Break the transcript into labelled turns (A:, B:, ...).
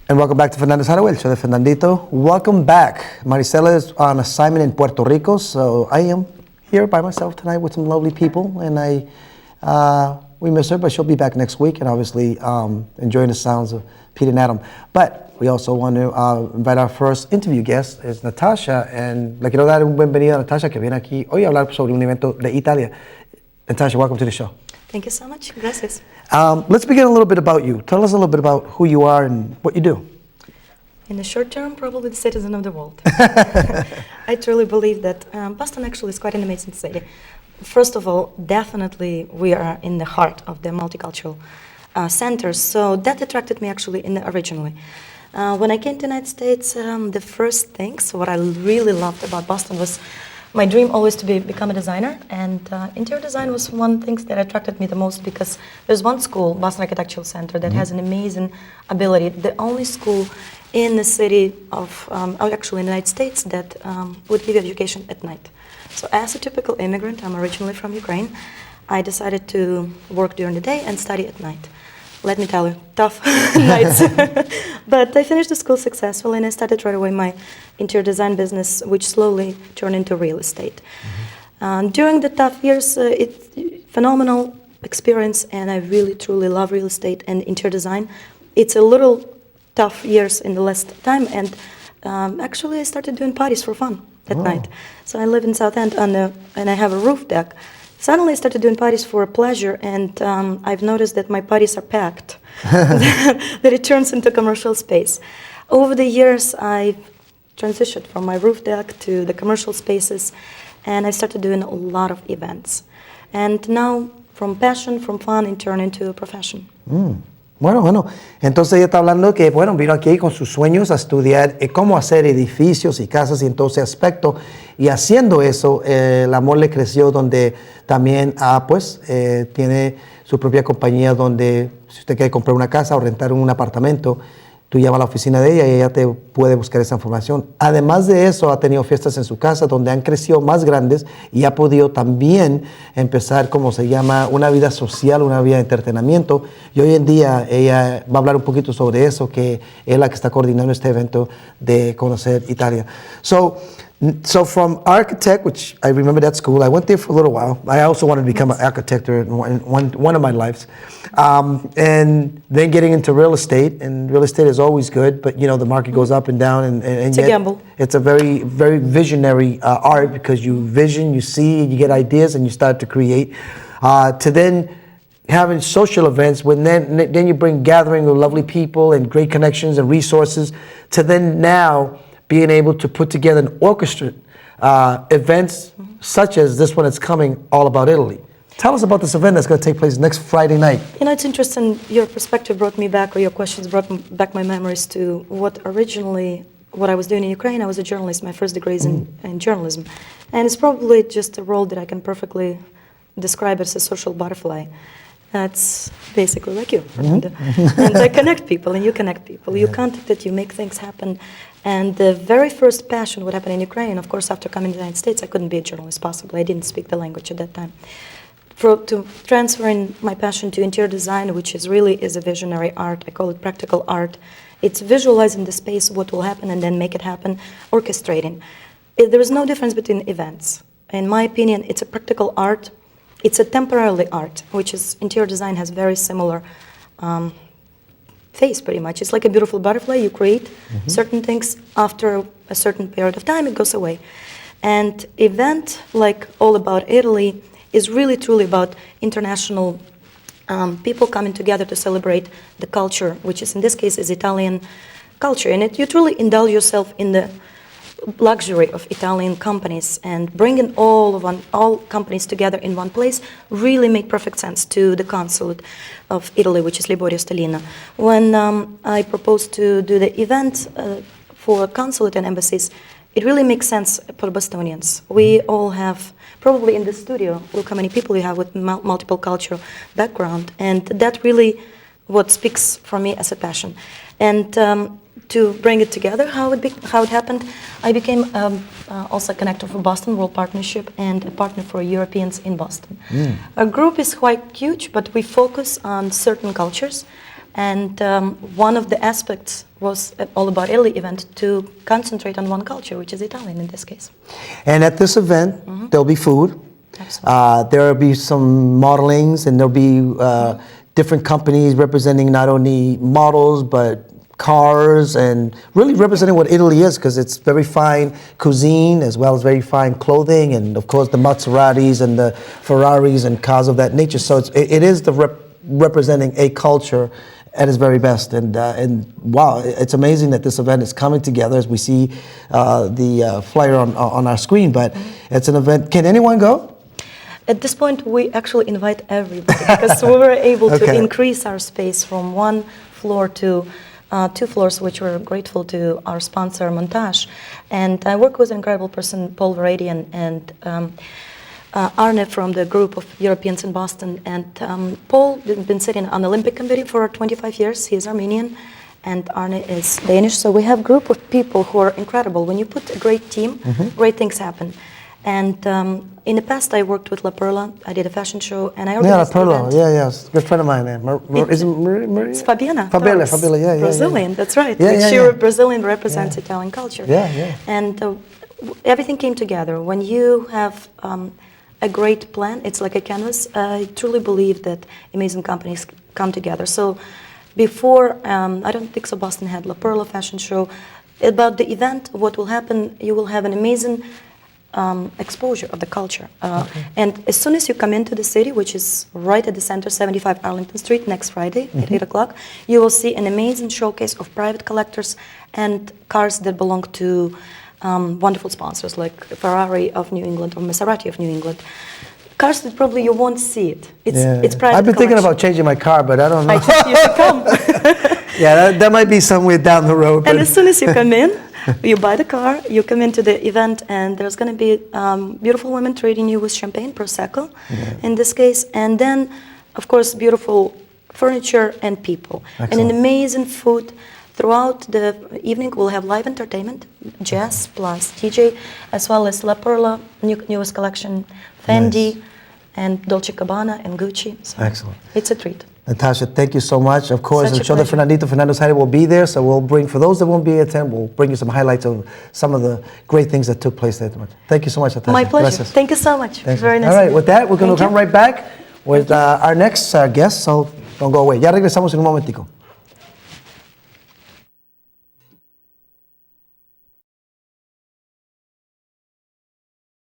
A: And welcome back to Fernandito, el show de Fernandito. Welcome back. Maricela is on assignment in Puerto Rico, so I am here by myself tonight with some lovely people, and we miss her, but she'll be back next week, and obviously enjoying the sounds of Pete and Adam. But we also want to invite our first interview guest, is Natasha, and le quiero dar un bienvenido a Natasha, que viene aquí hoy a hablar sobre un evento de Italia. Natasha, welcome to the show.
B: Thank you so much. Gracias.
A: Let's begin a little bit about you. Tell us a little bit about who you are and what you do.
B: In the short term, probably the citizen of the world. I truly believe that Boston actually is quite an amazing city. First of all, definitely we are in the heart of the multicultural centers, so that attracted me actually originally. When I came to the United States, the first things, what I really loved about Boston was my dream always to become a designer, and interior design was one thing that attracted me the most because there's one school, Boston Architectural Center, that has an amazing ability, the only school in the city of, actually in the United States, that would give you education at night. So as a typical immigrant, I'm originally from Ukraine, I decided to work during the day and study at night. Let me tell you, tough nights. But I finished the school successfully, and I started right away my interior design business, which slowly turned into real estate. During the tough years, it's phenomenal experience, and I really, truly love real estate and interior design. It's a little tough years in the last time, and actually I started doing parties for fun at night. So I live in South End, and I have a roof deck. Suddenly I started doing parties for pleasure, and I've noticed that my parties are packed, that it turns into commercial space. Over the years, I transitioned from my roof deck to the commercial spaces, and I started doing a lot of events. And now, from passion, from fun, it turned into a profession.
A: Bueno, entonces ella está hablando que, bueno, vino aquí con sus sueños a estudiar cómo hacer edificios y casas y en todo ese aspecto, y haciendo eso, el amor le creció donde también, tiene su propia compañía donde si usted quiere comprar una casa o rentar un apartamento, tú llamas a la oficina de ella y ella te puede buscar esa información. Además de eso, ha tenido fiestas en su casa donde han crecido más grandes y ha podido también empezar, como se llama, una vida social, una vida de entretenimiento. Y hoy en día ella va a hablar un poquito sobre eso, que es la que está coordinando este evento de conocer Italia. So from architect, which I remember that school, I went there for a little while. I also wanted to become an architect in one of my lives. And then getting into real estate, and real estate is always good, but you know, the market goes up and down. And
B: it's a gamble.
A: It's a very, very visionary art because you vision, you see, you get ideas, and you start to create. To then having social events, when then you bring gathering of lovely people and great connections and resources, to then now being able to put together an orchestra events such as this one that's coming, All About Italy. Tell us about this event that's going to take place next Friday night.
B: You know, it's interesting. Your perspective brought me back, or your questions brought back my memories to what I was doing in Ukraine. I was a journalist. My first degree is in journalism. And it's probably just a role that I can perfectly describe as a social butterfly. That's basically like you, Fernando. And I connect people, and you connect people. You contact it, you make things happen. And the very first passion, what happened in Ukraine, of course, after coming to the United States, I couldn't be a journalist possibly. I didn't speak the language at that time. To transferring my passion to interior design, which is a visionary art, I call it practical art. It's visualizing the space, what will happen, and then make it happen, orchestrating. There is no difference between events. In my opinion, it's a practical art. It's a temporary art, which is interior design has very similar phase pretty much. It's like a beautiful butterfly. You create certain things. After a certain period of time, it goes away. And event like All About Italy is really truly about international people coming together to celebrate the culture, which is in this case is Italian culture. And you truly indulge yourself in the luxury of Italian companies, and bringing all companies together in one place really made perfect sense to the consulate of Italy, which is Liborio Stalina. When I proposed to do the event for consulate and embassies, it really makes sense for Bostonians. We all have, probably in the studio, look how many people you have with multiple cultural background, and that really what speaks for me as a passion. And to bring it together, how it happened, I became also a connector for Boston World Partnership and a partner for Europeans in Boston. Our group is quite huge, but we focus on certain cultures. And one of the aspects was all about Italy event to concentrate on one culture, which is Italian in this case.
A: And at this event, there'll be food.
B: Absolutely.
A: There'll be some modelings, and there'll be different companies representing not only models, but cars, and really representing what Italy is, because it's very fine cuisine as well as very fine clothing, and of course the Maseratis and the Ferraris and cars of that nature. So it is representing a culture at its very best, and wow, it's amazing that this event is coming together as we see the flyer on our screen. But it's an event. Can anyone go?
B: At this point, we actually invite everybody because we were able to increase our space from one floor to 2 floors, which we're grateful to our sponsor, Montage. And I work with an incredible person, Paul Varadian, and Arne from the group of Europeans in Boston. And Paul has been sitting on the Olympic Committee for 25 years. He's Armenian, and Arne is Danish. So we have a group of people who are incredible. When you put a great team, great things happen. And in the past, I worked with La Perla. I did a fashion show, and I organized
A: La Perla,
B: event.
A: yes. Good friend of mine. Is it Maria?
B: It's Fabiana.
A: Fabiola, yeah.
B: Brazilian, that's right. She Brazilian represents Italian culture.
A: Yeah.
B: And everything came together. When you have a great plan, it's like a canvas. I truly believe that amazing companies come together. So before, I don't think so Boston had La Perla fashion show. About the event, what will happen, you will have an amazing exposure of the culture. And as soon as you come into the city, which is right at the center, 75 Arlington Street, next Friday at 8 o'clock, you will see an amazing showcase of private collectors and cars that belong to wonderful sponsors like Ferrari of New England or Maserati of New England. Cars that probably you won't see it. It's private
A: I've been thinking about changing my car, but I don't know.
B: I think you should come.
A: Yeah, that might be somewhere down the road.
B: And as soon as you come in, you buy the car, you come into the event, and there's going to be beautiful women treating you with champagne, Prosecco, in this case, and then, of course, beautiful furniture and people.
A: Excellent.
B: And an amazing food. Throughout the evening, we'll have live entertainment, jazz plus DJ, as well as La Perla, newest collection, Fendi, and Dolce & Gabbana, and Gucci. So
A: excellent.
B: It's a treat.
A: Natasha, thank you so much. Of course,
B: Such
A: I'm
B: a
A: sure that
B: pleasure.
A: Fernandito's Side will be there, so we'll bring, for those that won't be attend, we'll bring you some highlights of some of the great things that took place there. Thank you so much, Natasha.
B: My pleasure.
A: Gracias.
B: Thank you so much.
A: Thanks.
B: Very nice.
A: All right,
B: of you.
A: with that, we're going to
B: Thank
A: come
B: you.
A: right back with our next guest, so don't go away. Ya regresamos en un momentico.